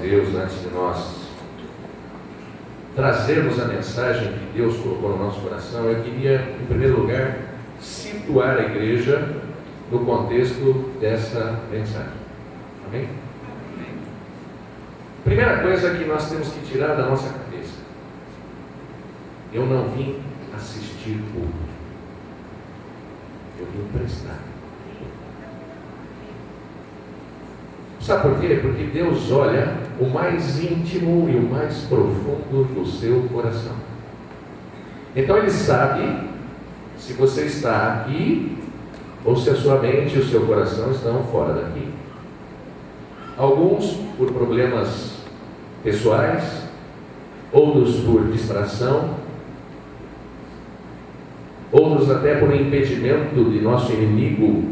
Deus, antes de nós trazermos a mensagem que Deus colocou no nosso coração, eu queria, em primeiro lugar, situar a igreja no contexto dessa mensagem. Amém? Primeira coisa que nós temos que tirar da nossa cabeça: eu não vim assistir culto, eu vim prestar. Sabe por quê? Porque Deus olha o mais íntimo e o mais profundo do seu coração. Então Ele sabe se você está aqui ou se a sua mente e o seu coração estão fora daqui. Alguns por problemas pessoais, outros por distração, outros até por impedimento de nosso inimigo,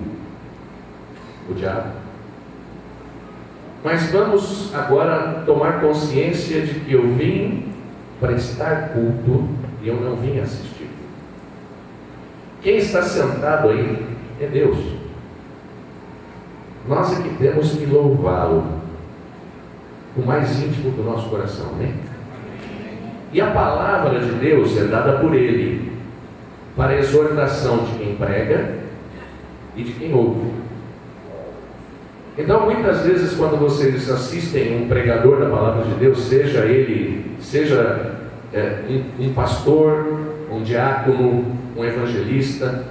o diabo. Mas vamos agora tomar consciência de que eu vim prestar culto e eu não vim assistir. Quem está sentado aí é Deus. Nós é que temos que louvá-lo, o mais íntimo do nosso coração, né? E a palavra de Deus é dada por Ele para a exortação de quem prega e de quem ouve. Então, muitas vezes, quando vocês assistem um pregador da palavra de Deus, seja um pastor, um diácono, um evangelista,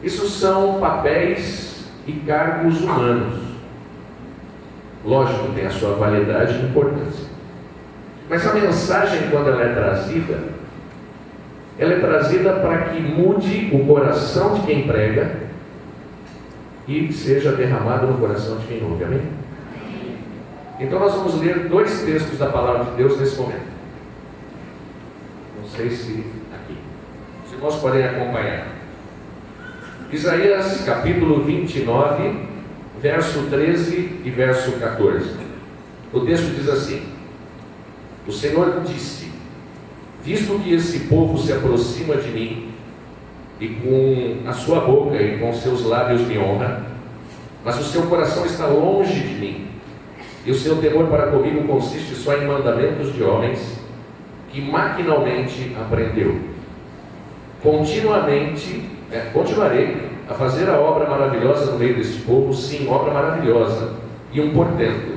isso são papéis e cargos humanos. Lógico, tem a sua validade e importância. Mas a mensagem, quando ela é trazida para que mude o coração de quem prega e seja derramado no coração de quem ouve. Amém? Então nós vamos ler dois textos da palavra de Deus nesse momento. Não sei se aqui. Os irmãos podem acompanhar. Isaías capítulo 29, verso 13 e verso 14. O texto diz assim: o Senhor disse: visto que esse povo se aproxima de mim, e com a sua boca e com seus lábios me honra, mas o seu coração está longe de mim, e o seu temor para comigo consiste só em mandamentos de homens, que maquinalmente aprendeu. Continuarei a fazer a obra maravilhosa no meio deste povo, sim, obra maravilhosa, e um portento,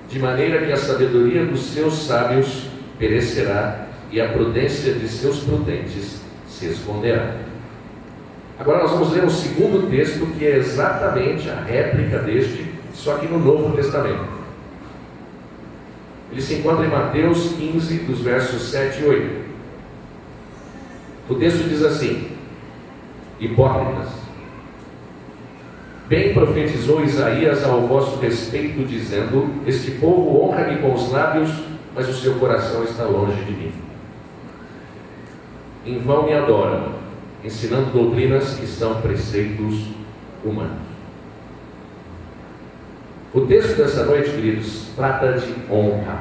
de maneira que a sabedoria dos seus sábios perecerá, e a prudência de seus prudentes se esconderá. Agora nós vamos ler o segundo texto, que é exatamente a réplica deste, só que no Novo Testamento. Ele se encontra em Mateus 15, dos versos 7 e 8. O texto diz assim: hipócritas, bem profetizou Isaías ao vosso respeito, dizendo: este povo honra-me com os lábios, mas o seu coração está longe de mim. Em vão me adoram, ensinando doutrinas que são preceitos humanos. O texto dessa noite, queridos, trata de honra.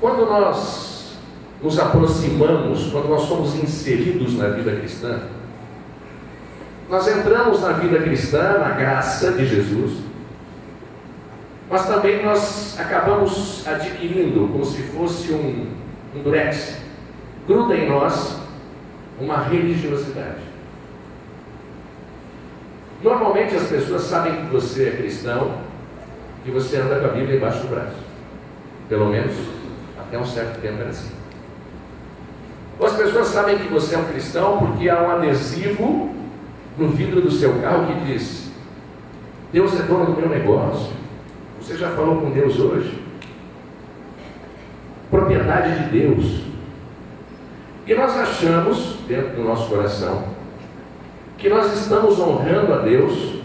Quando nós nos aproximamos, quando nós somos inseridos na vida cristã, nós entramos na vida cristã, na graça de Jesus, mas também nós acabamos adquirindo, como se fosse um durex, gruda em nós uma religiosidade. Normalmente as pessoas sabem que você é cristão, que você anda com a Bíblia embaixo do braço. Pelo menos até um certo tempo era assim. Ou as pessoas sabem que você é um cristão porque há um adesivo no vidro do seu carro que diz: Deus é dono do meu negócio. Você já falou com Deus hoje? Propriedade de Deus. E nós achamos, dentro do nosso coração, que nós estamos honrando a Deus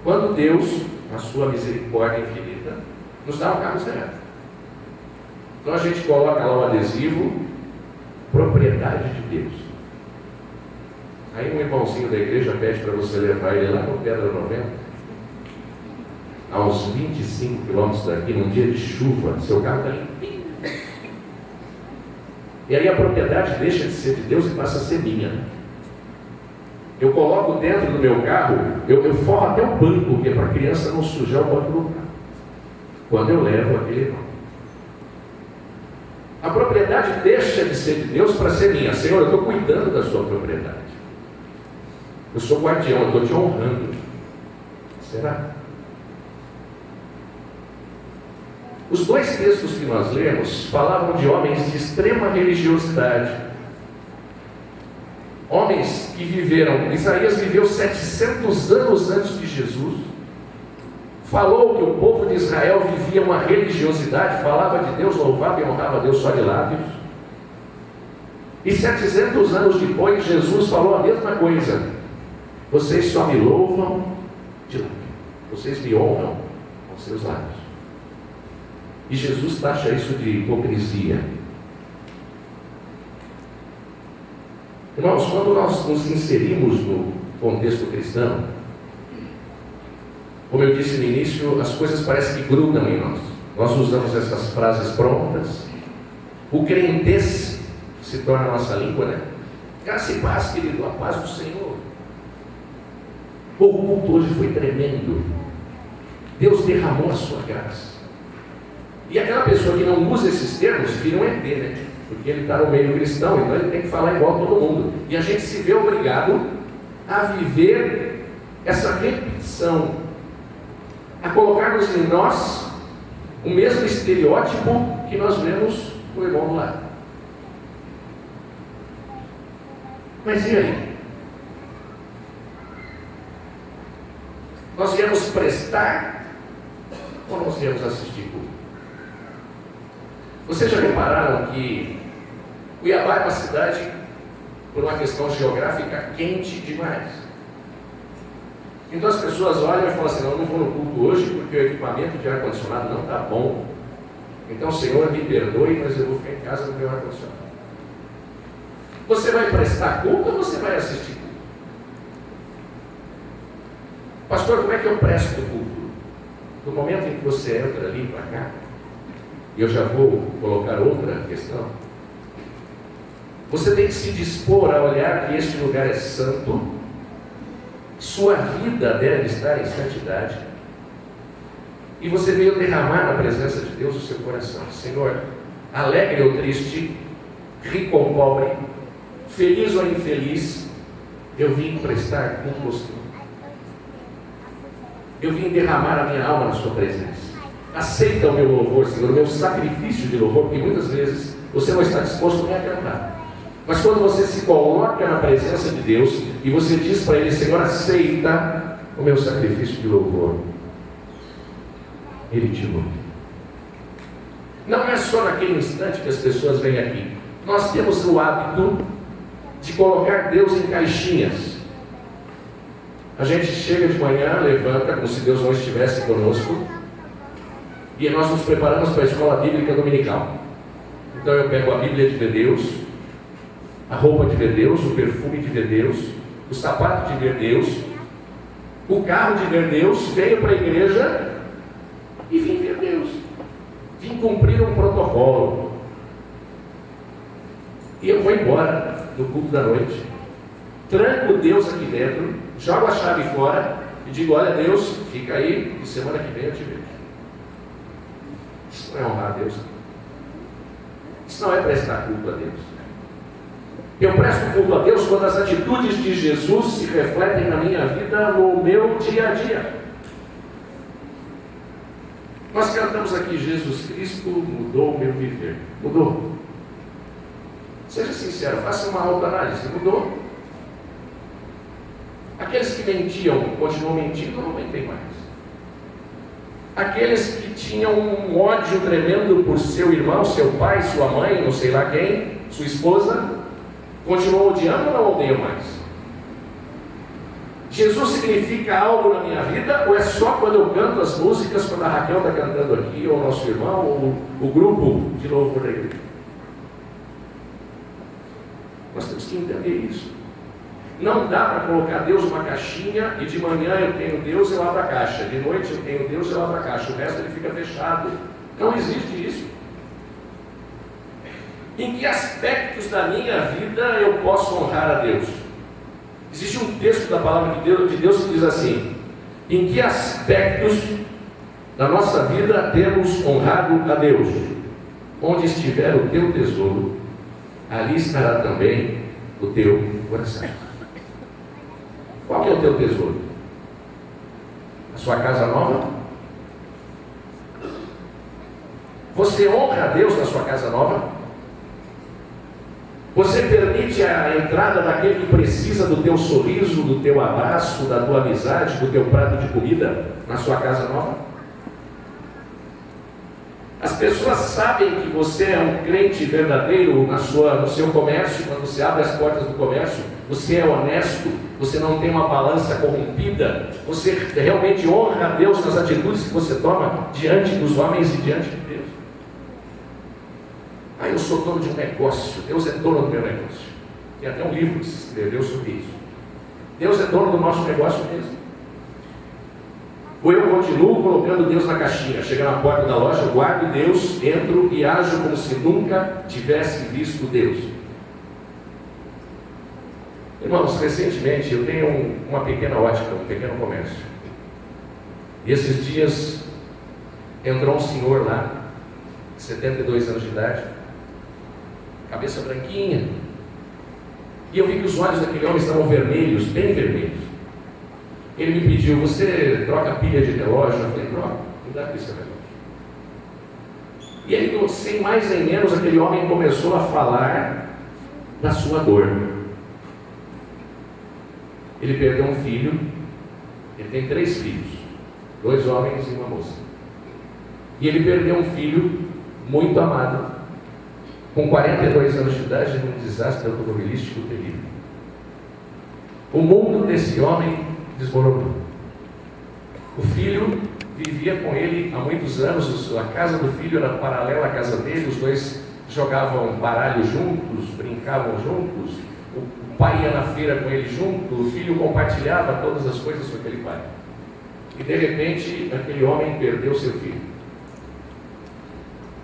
quando Deus, na sua misericórdia infinita, nos dá um carro zero. Então a gente coloca lá um adesivo: propriedade de Deus. Aí um irmãozinho da igreja pede para você levar ele lá no Pedra 90, a uns 25 quilômetros daqui, num dia de chuva, seu carro está limpinho. E aí a propriedade deixa de ser de Deus e passa a ser minha. Eu coloco dentro do meu carro, eu forro até o banco, que é para a criança não sujar o banco do carro. quando eu levo aquele irmão. A propriedade deixa de ser de Deus para ser minha. Senhor, eu estou cuidando da sua propriedade. Eu sou guardião, eu estou te honrando. Será? Os dois textos que nós lemos falavam de homens de extrema religiosidade. Homens que viveram, Isaías viveu 700 anos antes de Jesus. Falou que o povo de Israel vivia uma religiosidade, falava de Deus, louvava e honrava a Deus só de lábios. E 700 anos depois, Jesus falou a mesma coisa. Vocês só me louvam de lábios. Vocês me honram com seus lábios. E Jesus taxa isso de hipocrisia. Irmãos, quando nós nos inserimos no contexto cristão, como eu disse no início, as coisas parecem que grudam em nós. Nós usamos essas frases prontas. O crentez se torna a nossa língua, né? Graça e paz, querido, a paz do Senhor. O culto hoje foi tremendo. Deus derramou a sua graça. E aquela pessoa que não usa esses termos vira um ET, né? Porque ele está no meio cristão, então ele tem que falar igual a todo mundo. E a gente se vê obrigado a viver essa repetição, a colocarmos em nós o mesmo estereótipo que nós vemos no irmão do lado. Mas e aí? Nós viemos prestar ou nós viemos assistir culto? Vocês já repararam que Cuiabá é uma cidade, por uma questão geográfica, quente demais. Então as pessoas olham e falam assim, não, eu não vou no culto hoje porque o equipamento de ar-condicionado não está bom. Então, Senhor, me perdoe, mas eu vou ficar em casa no meu ar-condicionado. Você vai prestar culto ou você vai assistir culto? Pastor, como é que eu presto culto? No momento em que você entra ali para cá, e eu já vou colocar outra questão, você tem que se dispor a olhar que este lugar é santo, sua vida deve estar em santidade, e você veio derramar na presença de Deus o seu coração. Senhor, alegre ou triste, rico ou pobre, feliz ou infeliz, eu vim prestar culto ao Senhor. Eu vim derramar a minha alma na sua presença. Aceita o meu louvor, Senhor, o meu sacrifício de louvor, porque muitas vezes você não está disposto nem a cantar. Mas quando você se coloca na presença de Deus e você diz para Ele, Senhor, aceita o meu sacrifício de louvor, Ele te louva. Não é só naquele instante que as pessoas vêm aqui. Nós temos o hábito de colocar Deus em caixinhas. A gente chega de manhã, levanta, como se Deus não estivesse conosco, e nós nos preparamos para a escola bíblica dominical. Então eu pego a Bíblia de ver Deus, a roupa de ver Deus, o perfume de ver Deus, o sapato de ver Deus, o carro de ver Deus, venho para a igreja e vim ver Deus. Vim cumprir um protocolo. E eu vou embora do culto da noite, tranco Deus aqui dentro, jogo a chave fora e digo, olha Deus, fica aí e semana que vem eu te vejo. Isso não é honrar a Deus. Isso não é prestar culto a Deus. Eu presto culto a Deus quando as atitudes de Jesus se refletem na minha vida, no meu dia a dia. Nós cantamos aqui, Jesus Cristo mudou o meu viver. Mudou. Seja sincero, faça uma autoanálise. Mudou. Aqueles que mentiam, continuam mentindo, não mentem mais. Aqueles que tinham um ódio tremendo por seu irmão, seu pai, sua mãe, não sei lá quem, sua esposa, continuam odiando ou não odeiam mais? Jesus significa algo na minha vida ou é só quando eu canto as músicas, quando a Raquel está cantando aqui, ou o nosso irmão, ou o grupo de louvor da igreja? Nós temos que entender isso. Não dá para colocar Deus numa caixinha e de manhã eu tenho Deus e eu abro a caixa, de noite eu tenho Deus e eu abro a caixa, o resto ele fica fechado. Não existe isso. Em que aspectos da minha vida eu posso honrar a Deus? Existe um texto da palavra de Deus que diz assim: em que aspectos Na nossa vida temos honrado a Deus. Onde estiver o teu tesouro, ali estará também o teu coração. Qual que é o teu tesouro? A sua casa nova? Você honra a Deus na sua casa nova? Você permite a entrada daquele que precisa do teu sorriso, do teu abraço, da tua amizade, do teu prato de comida na sua casa nova? As pessoas sabem que você é um crente verdadeiro no seu comércio, quando você abre as portas do comércio, você é honesto, você não tem uma balança corrompida, você realmente honra a Deus nas atitudes que você toma diante dos homens e diante de Deus. Eu sou dono de um negócio, Deus é dono do meu negócio. Tem até um livro que se escreveu sobre isso. Deus é dono do nosso negócio mesmo. Ou eu continuo colocando Deus na caixinha, chego na porta da loja, guardo Deus, entro e ajo como se nunca tivesse visto Deus. Irmãos, recentemente eu tenho uma pequena ótica, um pequeno comércio. E esses dias entrou um senhor lá, 72 anos de idade, cabeça branquinha, e eu vi que os olhos daquele homem estavam vermelhos, bem vermelhos. Ele me pediu: você troca pilha de relógio? Eu falei: troca, me dá aqui seu relógio. E aí, sem mais nem menos, aquele homem começou a falar da sua dor. Ele perdeu um filho, ele tem 3 filhos, 2 homens e uma moça. E ele perdeu um filho muito amado, com 42 anos de idade, num desastre automobilístico terrível. O mundo desse homem desmoronou. O filho vivia com ele há muitos anos, a casa do filho era paralela à casa dele, os dois jogavam baralho juntos, brincavam juntos, o pai ia na feira com ele junto, o filho compartilhava todas as coisas com aquele pai. E de repente, aquele homem perdeu seu filho.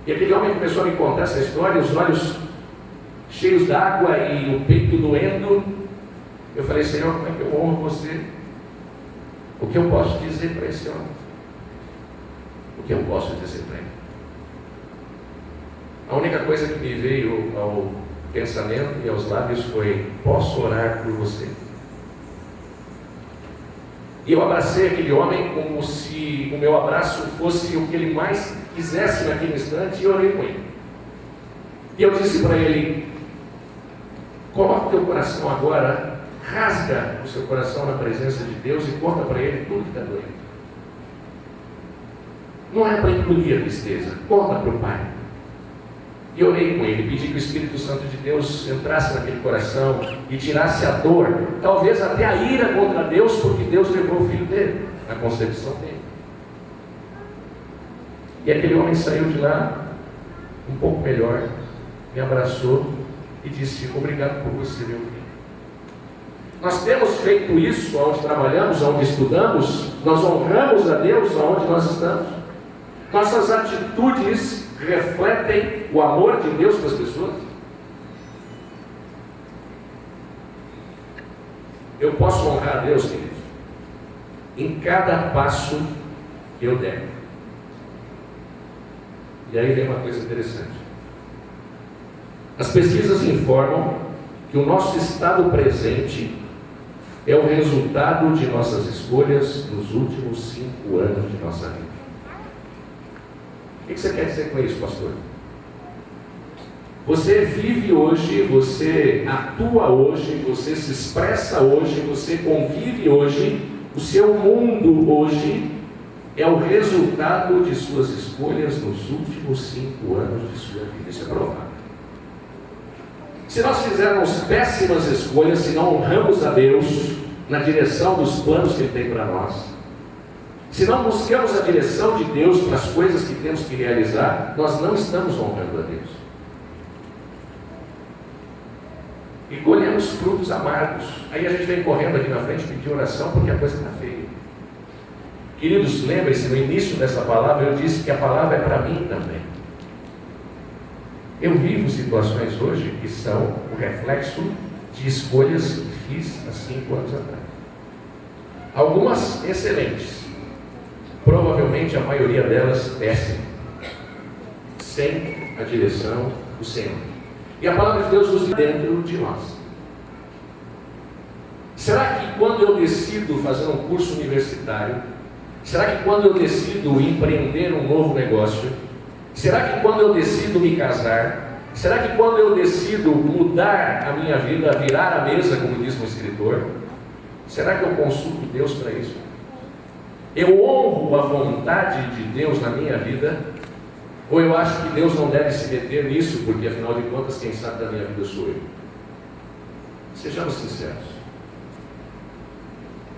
E aquele homem começou a me contar essa história, os olhos cheios d'água e o peito doendo. Eu falei: Senhor, como é que eu honro você? O que eu posso dizer para esse homem? O que eu posso dizer para ele? A única coisa que me veio ao pensamento e aos lábios foi: posso orar por você? E eu abracei aquele homem como se o meu abraço fosse o que ele mais quisesse naquele instante, e orei com ele. E eu disse para ele: coloca o teu coração agora, rasga o seu coração na presença de Deus e conta para ele tudo que está doendo. Não é para engolir a tristeza, conta para o Pai. E orei com ele, pedi que o Espírito Santo de Deus entrasse naquele coração e tirasse a dor, talvez até a ira contra Deus, porque Deus levou o filho dele, na concepção dele. E aquele homem saiu de lá um pouco melhor, me abraçou e disse: obrigado por você, meu filho. Nós temos feito isso onde trabalhamos, onde estudamos, nós honramos a Deus onde nós estamos. Nossas atitudes refletem o amor de Deus para as pessoas. Eu posso honrar a Deus, queridos, em cada passo que eu der. E aí vem uma coisa interessante. As pesquisas informam que o nosso estado presente é o resultado de nossas escolhas nos últimos 5 anos de nossa vida. O que você quer dizer com isso, pastor? Você vive hoje, você atua hoje, você se expressa hoje, você convive hoje, o seu mundo hoje é o resultado de suas escolhas nos últimos 5 anos de sua vida. Isso é provável. Se nós fizermos péssimas escolhas, se não honramos a Deus na direção dos planos que Ele tem para nós, se não buscamos a direção de Deus para as coisas que temos que realizar, nós não estamos honrando a Deus. E colhemos frutos amargos. Aí a gente vem correndo aqui na frente pedir oração porque a coisa está feia. Queridos, lembrem-se, no início dessa palavra eu disse que a palavra é para mim também. Eu vivo situações hoje que são o reflexo de escolhas que fiz há 5 anos atrás. Algumas excelentes. provavelmente a maioria delas péssima, sem a direção do Senhor. E a palavra de Deus nos diz dentro de nós. Será que quando eu decido fazer um curso universitário, será que quando eu decido empreender um novo negócio, será que quando eu decido me casar, será que quando eu decido mudar a minha vida, virar a mesa, como diz um escritor, será que eu consulto Deus para isso? Eu honro a vontade de Deus na minha vida? Ou eu acho que Deus não deve se meter nisso, porque afinal de contas quem sabe da minha vida sou eu? Sejamos sinceros.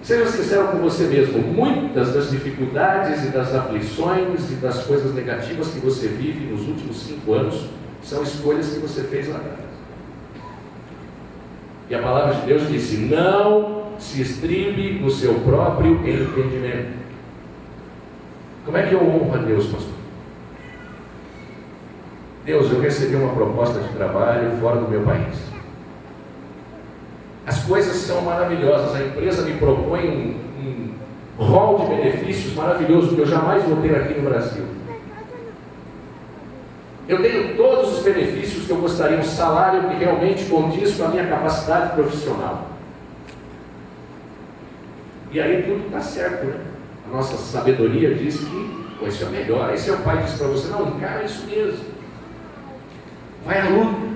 Seja sincero com você mesmo. Muitas das dificuldades e das aflições e das coisas negativas que você vive nos últimos 5 anos são escolhas que você fez lá atrás. E a palavra de Deus disse: não se estribe no seu próprio entendimento. Como é que eu honro a Deus, pastor? Deus, eu recebi uma proposta de trabalho fora do meu país. As coisas são maravilhosas, a empresa me propõe um rol de benefícios maravilhoso que eu jamais vou ter aqui no Brasil. Eu tenho todos os benefícios que eu gostaria, um salário que realmente condiz com a minha capacidade profissional. E aí tudo está certo, né? A nossa sabedoria diz que isso é melhor. Aí seu pai diz para você: não, encara isso mesmo. Vai à luta.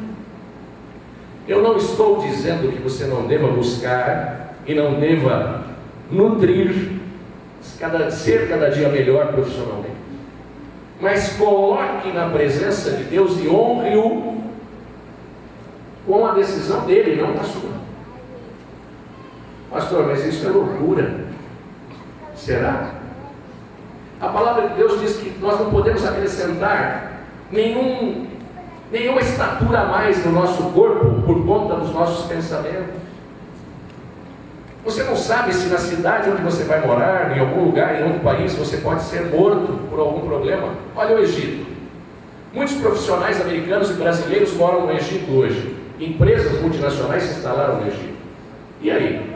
Eu não estou dizendo que você não deva buscar e não deva nutrir, ser cada dia melhor profissionalmente. Mas coloque na presença de Deus e honre-o com a decisão dele, não a sua. Pastor, mas isso é loucura. Será? A palavra de Deus diz que nós não podemos acrescentar nenhuma estatura a mais no nosso corpo por conta dos nossos pensamentos. Você não sabe se na cidade onde você vai morar, em algum lugar, em outro país, você pode ser morto por algum problema. Olha o Egito. Muitos profissionais americanos e brasileiros moram no Egito hoje. Empresas multinacionais se instalaram no Egito. E aí?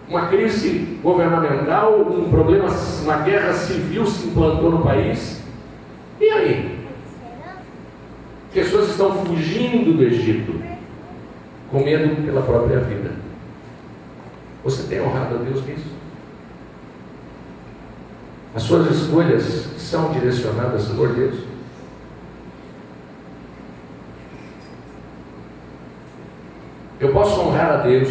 Uma crise governamental, um problema, uma guerra civil se implantou no país. E aí? Pessoas estão fugindo do Egito, com medo pela própria vida. Você tem honrado a Deus nisso? As suas escolhas são direcionadas por Deus? Eu posso honrar a Deus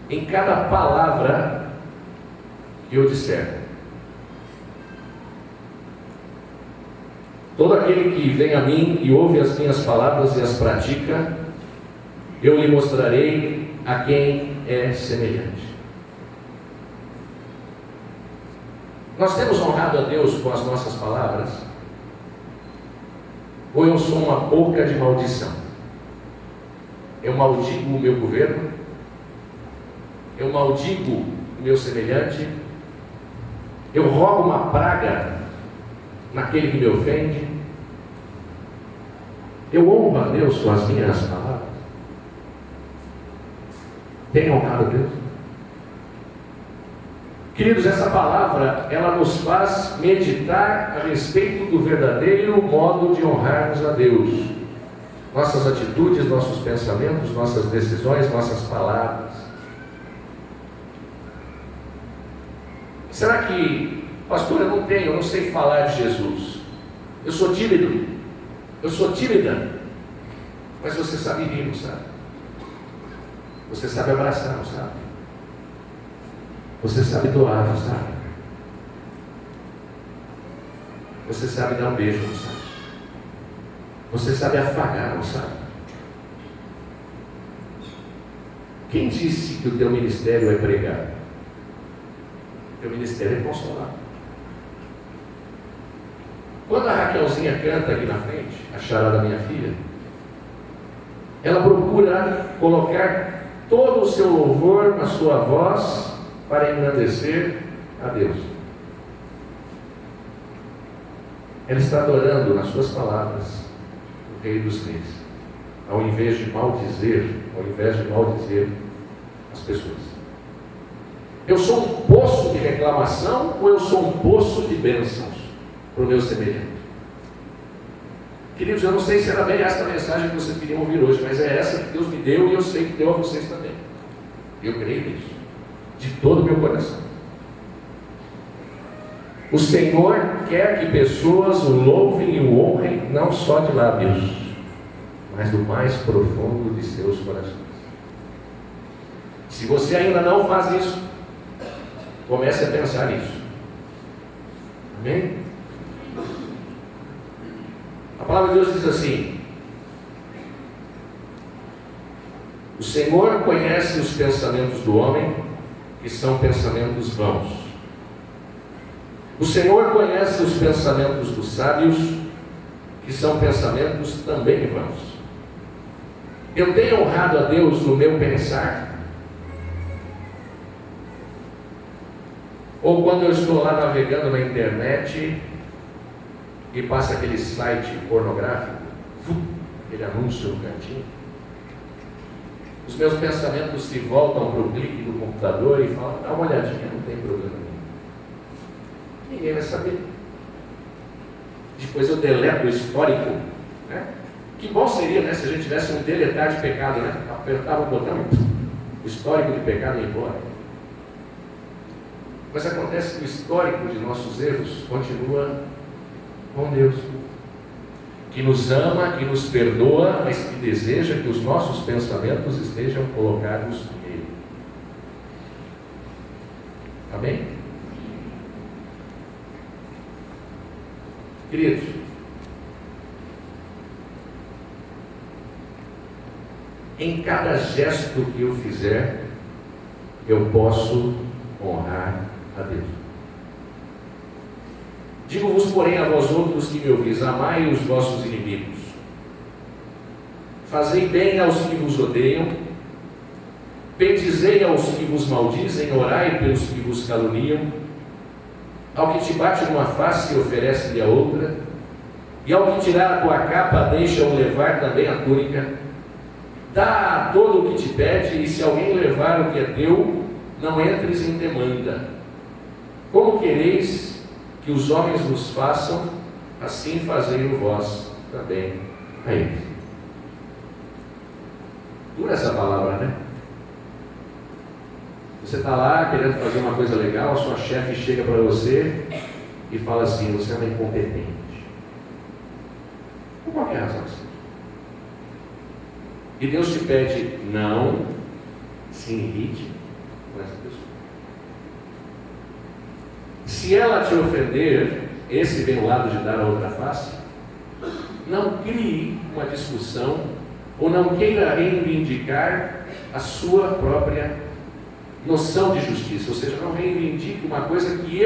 em cada palavra que eu disser. Todo aquele que vem a mim e ouve as minhas palavras e as pratica, eu lhe mostrarei a quem é semelhante. Nós temos honrado a Deus com as nossas palavras? Ou eu sou uma boca de maldição? Eu maldigo o meu governo? Eu maldigo o meu semelhante? Eu rogo uma praga naquele que me ofende? Eu honro a Deus com as minhas palavras? Tem honrado a Deus? Queridos, essa palavra, ela nos faz meditar a respeito do verdadeiro modo de honrarmos a Deus. Nossas atitudes, nossos pensamentos, nossas decisões, nossas palavras. Será que, pastor, eu não sei falar de Jesus. Eu sou tímido. Eu sou tímida. Mas você sabe rir, não sabe? Você sabe abraçar, não sabe? Você sabe doar, não sabe? Você sabe dar um beijo, não sabe? Você sabe afagar, não sabe? Quem disse que o teu ministério é pregar? O teu ministério é consolar. Quando a Raquelzinha canta aqui na frente, a charada da minha filha, ela procura colocar todo o seu louvor na sua voz para engrandecer a Deus. Ela está adorando nas suas palavras o Rei dos Reis, ao invés de maldizer as pessoas. Eu sou um poço de reclamação ou eu sou um poço de bênçãos para o meu semelhante? Queridos, eu não sei se era bem essa mensagem que vocês queriam ouvir hoje, mas é essa que Deus me deu e eu sei que deu a vocês também. Eu creio nisso, de todo o meu coração. O Senhor quer que pessoas o louvem e o honrem, não só de lábios, mas do mais profundo de seus corações. Se você ainda não faz isso, comece a pensar nisso. Amém? A palavra de Deus diz assim: o Senhor conhece os pensamentos do homem, que são pensamentos vãos. O Senhor conhece os pensamentos dos sábios, que são pensamentos também vãos. Eu tenho honrado a Deus no meu pensar? Ou quando eu estou lá navegando na internet e passa aquele site pornográfico, aquele anúncio no cantinho, os meus pensamentos se voltam para o clique do computador e falam: dá uma olhadinha, não tem problema nenhum. Ninguém vai saber. Depois eu deleto o histórico, né? Que bom seria, né, se a gente tivesse um deletar de pecado, né? Apertava o botão e o histórico de pecado ia embora. Mas acontece que o histórico de nossos erros continua com Deus, que nos ama, que nos perdoa, mas que deseja que os nossos pensamentos estejam colocados nele. Amém? Queridos, em cada gesto que eu fizer, eu posso honrar a Deus. Digo-vos, porém, a vós outros que me ouvis: amai os vossos inimigos, fazei bem aos que vos odeiam, bendizei aos que vos maldizem, orai pelos que vos caluniam. Ao que te bate numa face, oferece-lhe a outra, e ao que tirar a tua capa, deixa-o levar também a túnica. Dá a todo o que te pede, e se alguém levar o que é teu, não entres em demanda. Como quereis que os homens vos façam, assim fazei-o vós também a eles. Dura essa palavra, né? Você está lá querendo fazer uma coisa legal, a sua chefe chega para você e fala assim: você é uma incompetente. Por qualquer razão. E Deus te pede: não se irrite com essa pessoa. Se ela te ofender, esse vem o lado de dar a outra face. Não crie uma discussão ou não queira reivindicar a sua própria noção de justiça, ou seja, não reivindique uma coisa que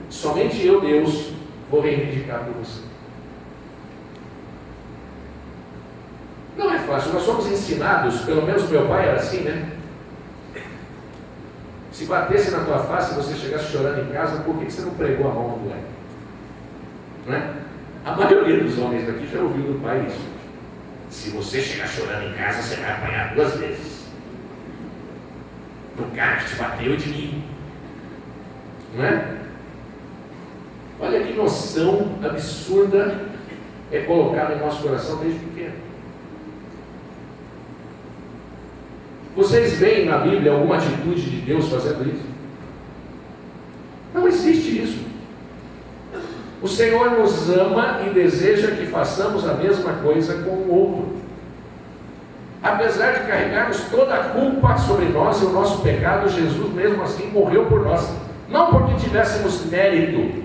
somente eu, Deus, vou reivindicar por você. Não é fácil, nós somos ensinados, pelo menos meu pai era assim, né? Se batesse na tua face e você chegasse chorando em casa, por que você não pregou a mão no moleque? Não é? A maioria dos homens daqui já ouviu do pai isso. Se você chegar chorando em casa, você vai apanhar 2 vezes. Do cara que te bateu e de mim. Não é? Olha que noção absurda é colocada em nosso coração desde pequeno. Vocês veem na Bíblia alguma atitude de Deus fazendo isso? Não existe isso. O Senhor nos ama e deseja que façamos a mesma coisa com o outro. Apesar de carregarmos toda a culpa sobre nós e o nosso pecado, Jesus mesmo assim morreu por nós. Não porque tivéssemos mérito,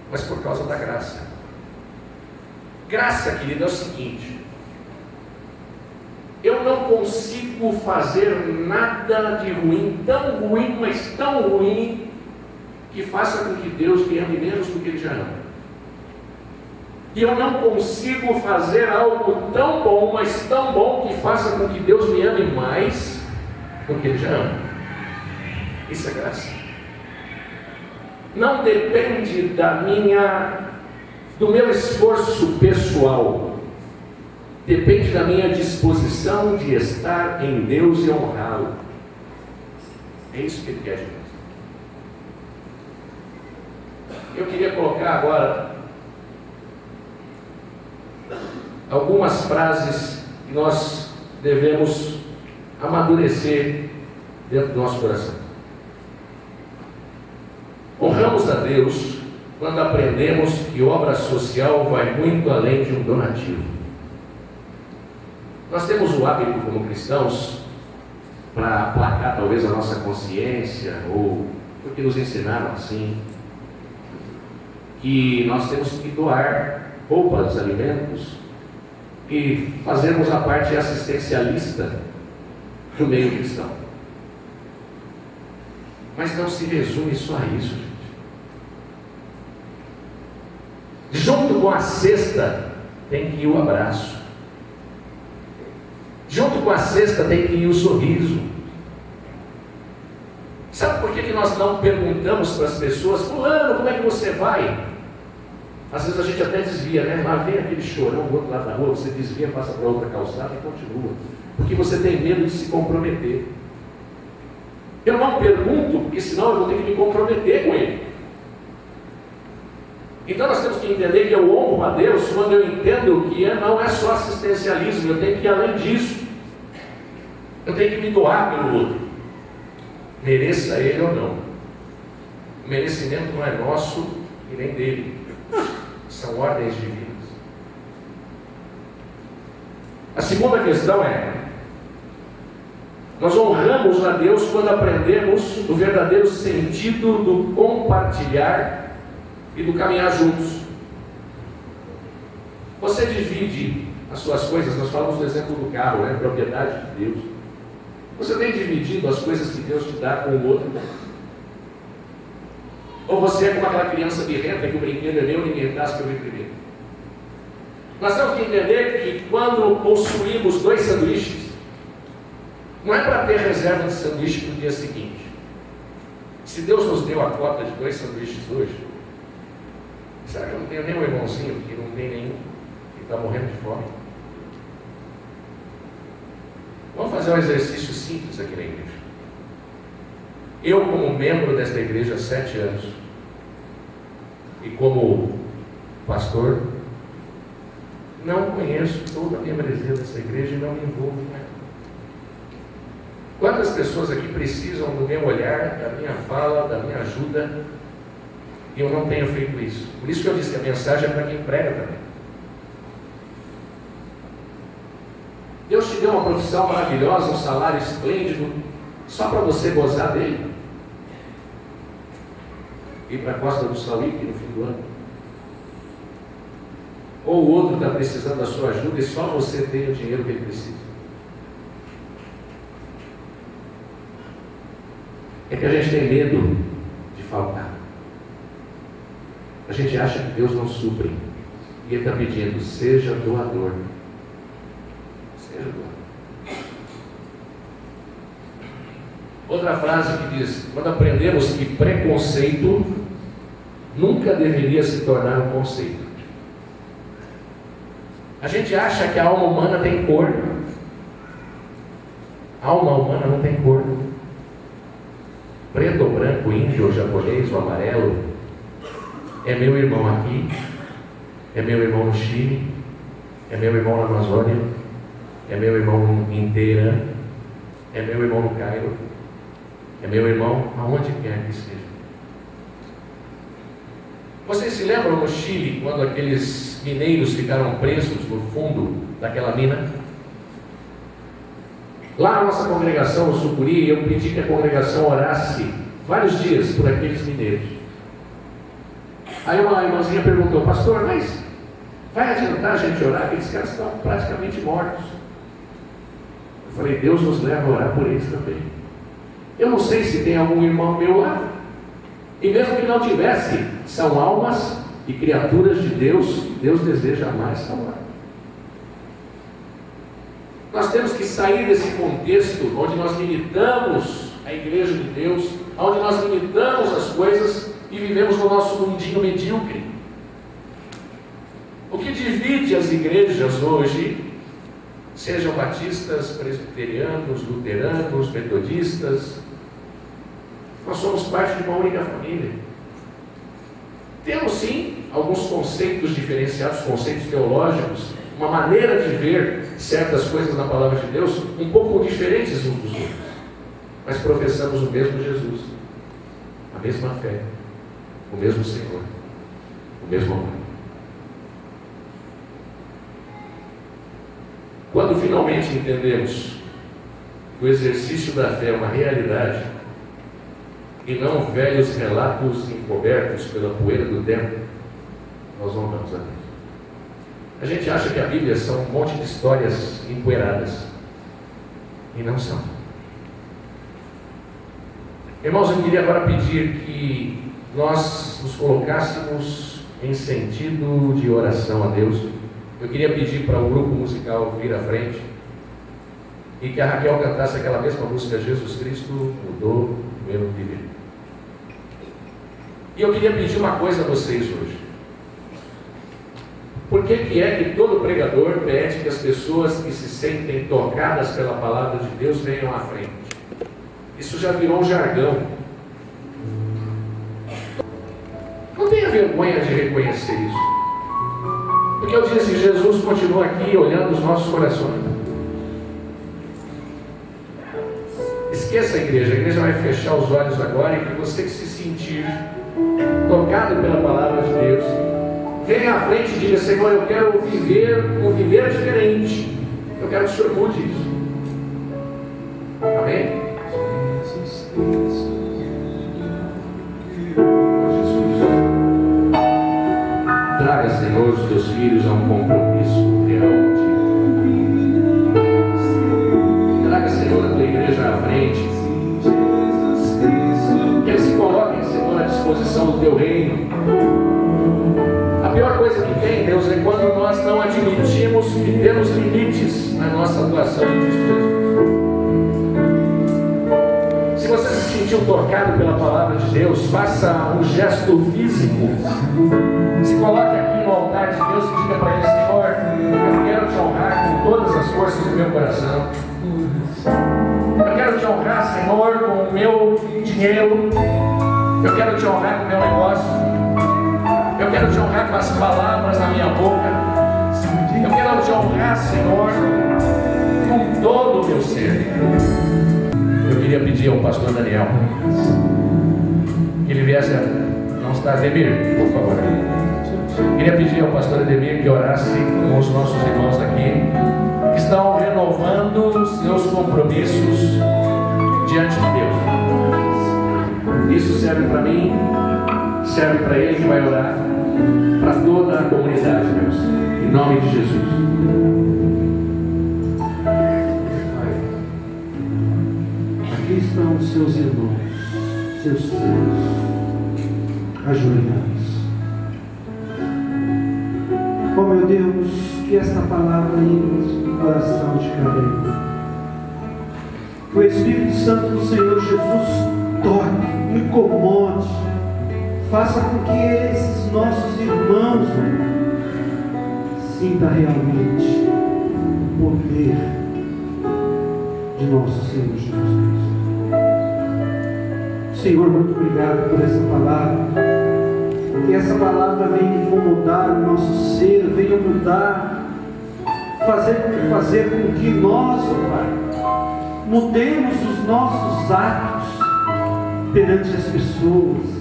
mas por causa da graça. Graça, querida, é o seguinte: eu não consigo fazer nada de ruim, tão ruim, mas tão ruim, que faça com que Deus me ame menos do que Ele já ama. E eu não consigo fazer algo tão bom, mas tão bom, que faça com que Deus me ame mais do que Ele já ama. Isso é graça. Não depende do meu esforço pessoal. Depende da minha disposição de estar em Deus e honrá-lo. É isso que Ele quer de nós. Eu queria colocar agora algumas frases que nós devemos amadurecer dentro do nosso coração. Honramos a Deus quando aprendemos que obra social vai muito além de um donativo. Nós temos o hábito como cristãos, para aplacar talvez a nossa consciência, ou porque nos ensinaram assim, que nós temos que doar roupas, alimentos, e fazermos a parte assistencialista no meio cristão. Mas não se resume só a isso, gente. Junto com a cesta tem que ir o abraço. Junto com a cesta tem que ir o sorriso. Sabe por que nós não perguntamos para as pessoas: fulano, como é que você vai? Às vezes a gente até desvia, né? Lá vem aquele chorão do outro lado da rua, você desvia, passa para outra calçada e continua. Porque você tem medo de se comprometer. Eu não pergunto, porque senão eu vou ter que me comprometer com ele. Então nós temos que entender que eu honro a Deus quando eu entendo que não é só assistencialismo, eu tenho que ir além disso. Eu tenho que me doar pelo outro, mereça ele ou não. O merecimento não é nosso e nem dele, são ordens divinas. A segunda questão é: nós honramos a Deus quando aprendemos o verdadeiro sentido do compartilhar e do caminhar juntos. Você divide as suas coisas, nós falamos do exemplo do carro, né? Propriedade de Deus. Você tem dividido as coisas que Deus te dá com o outro? Ou você é como aquela criança birrenta que o brinquedo é meu, ninguém traz que eu vi primeiro? Nós temos que entender que quando possuímos 2 sanduíches, não é para ter reserva de sanduíche para o dia seguinte. Se Deus nos deu a cota de 2 sanduíches hoje, será que eu não tenho nenhum irmãozinho que não tem nenhum, que está morrendo de fome? Vamos fazer um exercício simples aqui na igreja. Eu, como membro desta igreja há 7 anos, e como pastor, não conheço toda a membresia dessa igreja e não me envolvo com ela. Quantas pessoas aqui precisam do meu olhar, da minha fala, da minha ajuda, e eu não tenho feito isso? Por isso que eu disse que a mensagem é para quem prega também. Deus te deu uma profissão maravilhosa, um salário esplêndido, só para você gozar dele? Ir para a Costa do Sauípe no fim do ano? Ou o outro está precisando da sua ajuda e só você tem o dinheiro que ele precisa? É que a gente tem medo de faltar. A gente acha que Deus não supre. E Ele está pedindo: seja doador. Seja doador. Outra frase que diz: quando aprendemos que preconceito nunca deveria se tornar um conceito. A gente acha que a alma humana tem cor. A alma humana não tem cor. Preto ou branco, índio ou japonês ou amarelo, é meu irmão aqui, é meu irmão no Chile, é meu irmão na Amazônia, é meu irmão em Teherã, é meu irmão no Cairo, é meu irmão aonde quer que seja. Vocês se lembram no Chile, quando aqueles mineiros ficaram presos no fundo daquela mina? Lá na nossa congregação, no Sucuri, eu pedi que a congregação orasse vários dias por aqueles mineiros. Aí uma irmãzinha perguntou: pastor, mas vai adiantar a gente orar? Aqueles caras estão praticamente mortos. Eu falei: Deus nos leva a orar por eles também. Eu não sei se tem algum irmão meu lá. E mesmo que não tivesse, são almas e criaturas de Deus que Deus deseja mais salvar. Nós temos que sair desse contexto onde nós limitamos a igreja de Deus, onde nós limitamos as coisas e vivemos no nosso mundinho medíocre. O que divide as igrejas hoje, sejam batistas, presbiterianos, luteranos, metodistas, Nós somos parte de uma única família. Temos sim alguns conceitos diferenciados, conceitos teológicos, uma maneira de ver certas coisas na palavra de Deus um pouco diferentes uns dos outros. Mas professamos o mesmo Jesus, a mesma fé, o mesmo Senhor, o mesmo amor. Quando finalmente entendemos que o exercício da fé é uma realidade e não velhos relatos encobertos pela poeira do tempo, nós honramos a Deus. A gente acha que a Bíblia são um monte de histórias empoeiradas, e não são. Irmãos, eu queria agora pedir que nós nos colocássemos em sentido de oração a Deus. Eu queria pedir para o grupo musical vir à frente e que a Raquel cantasse aquela mesma música, Jesus Cristo mudou meu viver. E eu queria pedir uma coisa a vocês hoje. Por que é que todo pregador pede que as pessoas que se sentem tocadas pela palavra de Deus venham à frente? Isso já virou um jargão. Não tenha vergonha de reconhecer isso. Porque eu disse, Jesus continua aqui olhando os nossos corações. Esqueça a igreja vai fechar os olhos agora e que você que se sentir tocado pela palavra de Deus, venha à frente e diga, Senhor, eu quero viver diferente. Eu quero que o Senhor mude isso. Amém? Traga, Senhor, os teus filhos a um compromisso real contigo. Traga, Senhor, a tua igreja à frente. Que eles se coloquem, Senhor, à disposição do teu reino. A pior coisa que tem, Deus, é quando nós não admitimos que temos limites na nossa atuação em Cristo Jesus. Se você se sentiu tocado pela palavra de Deus, faça um gesto físico. Se coloque aqui no altar de Deus e diga para Ele, Senhor, eu quero te honrar com todas as forças do meu coração. Eu quero te honrar, Senhor, com o meu dinheiro. Eu quero te honrar com o meu negócio. Eu quero te honrar com as palavras na minha boca. Eu quero te honrar, Senhor, com todo o meu ser. Eu queria pedir ao pastor Daniel que ele viesse não está Ademir, por favor. Queria pedir ao pastor Ademir que orasse com os nossos irmãos aqui que estão renovando os seus compromissos diante de Deus. Isso serve para mim, serve para ele que vai orar, para toda a comunidade, Deus, em nome de Jesus. Aqui estão os seus irmãos, seus filhos, ajoelhados. Oh meu Deus, que esta palavra entre no coração de cada irmão. Que o Espírito Santo do Senhor Jesus toque, incomode, faça com que esses nossos irmãos sintam realmente o poder de nosso Senhor Jesus Cristo. Senhor, muito obrigado por essa palavra. Que essa palavra venha incomodar o nosso ser, venha mudar, fazer com que nós, oh Pai, mudemos os nossos atos perante as pessoas.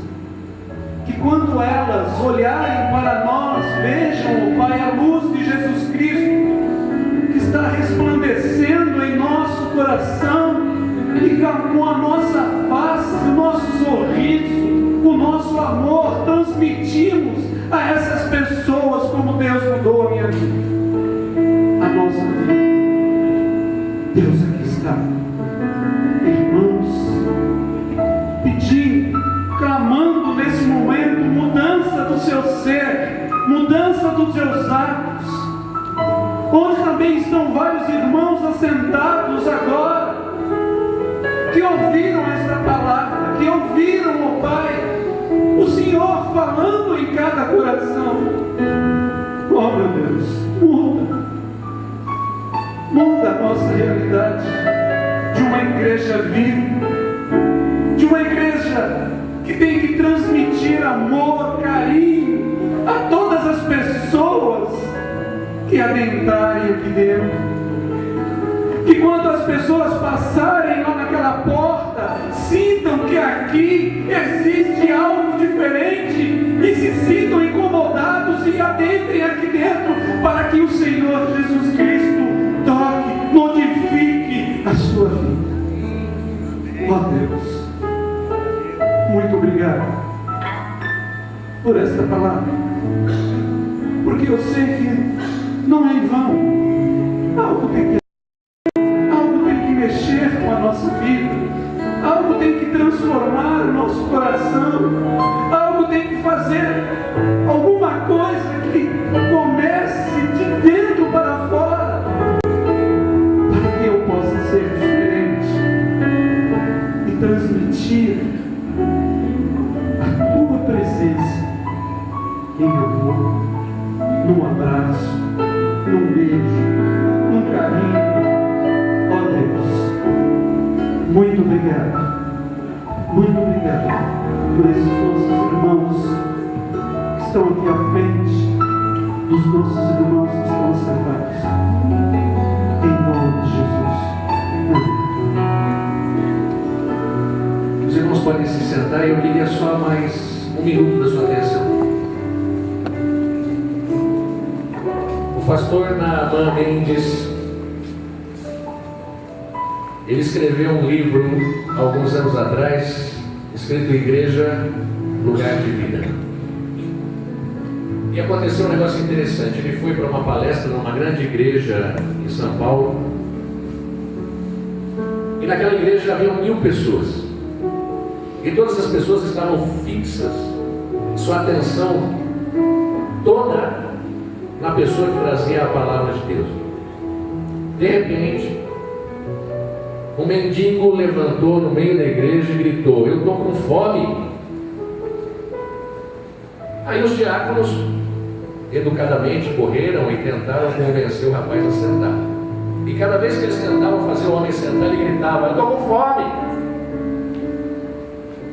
Que quando elas olharem para nós, vejam, oh Pai, a luz de Jesus Cristo que está resplandecendo em nosso coração e com a nossa face, o nosso sorriso, o nosso amor transmitimos a essas pessoas como Deus mudou a minha vida, a nossa vida. Deus, aqui está, irmãos, pedindo, clamando nesse momento mudança do seu ser, mudança dos seus atos. Onde também estão vários irmãos assentados agora, que ouviram esta palavra, que ouviram, ó Pai, o Senhor falando em cada coração. Oh meu Deus, muda a nossa realidade de uma igreja viva, de uma igreja transmitir amor, carinho a todas as pessoas que adentrarem aqui dentro. Que quando as pessoas passarem lá naquela porta, sintam que aqui existe algo diferente e se sintam incomodados e adentrem aqui dentro para que o Senhor Jesus Cristo toque, modifique a sua vida. Ó Deus, muito obrigado por esta palavra, porque eu sei que não é em vão. Algo tem que mexer com a nossa vida, algo tem que transformar o nosso coração, algo tem que fazer alguma coisa que comece de dentro para fora, para que eu possa ser diferente e transmitir a tua presença em amor, num abraço, num beijo, num carinho. Muito obrigado por esses nossos irmãos que estão aqui à frente dos nossos irmãos que estão sentados. Em nome de Jesus. Amém. Os irmãos podem se sentar e eu queria só mais um minuto da sua atenção. O pastor Naaman Mendes, ele escreveu um livro alguns anos atrás, escrito Igreja, Lugar de Vida. E aconteceu um negócio interessante. Ele foi para uma palestra numa grande igreja em São Paulo. E naquela igreja haviam 1000 pessoas. E todas as pessoas estavam fixas, sua atenção toda na pessoa que trazia a palavra de Deus. De repente, um mendigo levantou no meio da igreja e gritou: "Eu estou com fome." Aí os diáconos educadamente correram e tentaram convencer o rapaz a sentar. E cada vez que eles tentavam fazer o homem sentar, ele gritava: "Eu estou com fome."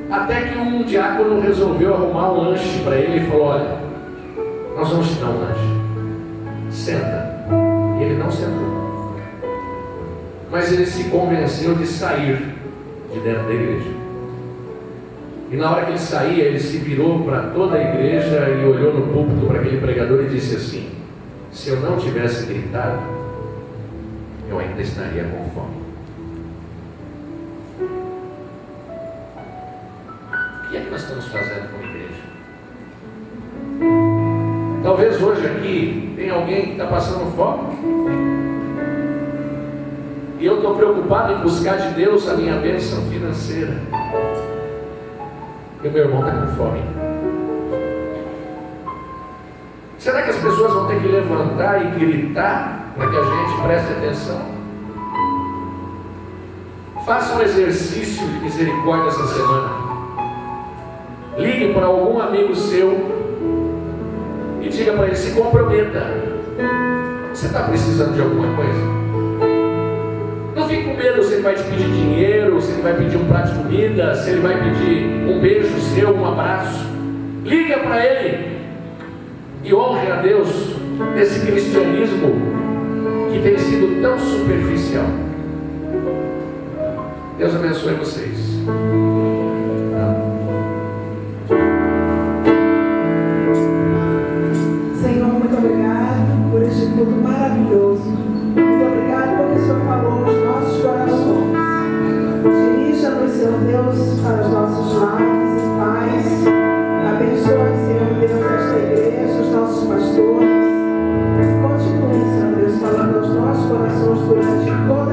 Até que um diácono resolveu arrumar um lanche para ele e falou: "Olha, nós vamos te dar um lanche. Senta." E ele não sentou. Mas ele se convenceu de sair de dentro da igreja. E na hora que ele saía, ele se virou para toda a igreja e olhou no púlpito para aquele pregador e disse assim: "Se eu não tivesse gritado, eu ainda estaria com fome." O que é que nós estamos fazendo como igreja? Talvez hoje aqui tem alguém que está passando fome. E eu estou preocupado em buscar de Deus a minha bênção financeira. E o meu irmão está com fome. Será que as pessoas vão ter que levantar e gritar para que a gente preste atenção? Faça um exercício de misericórdia essa semana. Ligue para algum amigo seu e diga para ele: se comprometa. Você está precisando de alguma coisa? Não fique com medo se ele vai te pedir dinheiro, se ele vai pedir um prato de comida, se ele vai pedir um beijo seu, um abraço. Liga para ele e honre a Deus nesse cristianismo que tem sido tão superficial. Deus abençoe vocês. Senhor, muito obrigado por este culto maravilhoso. Muito obrigado porque o Senhor falou aos nossos corações. Dirija-nos, Senhor Deus, para os nossos lares e paz. Abençoe, Senhor Deus, esta igreja, os nossos pastores. Continue, Senhor Deus, falando aos nossos corações durante toda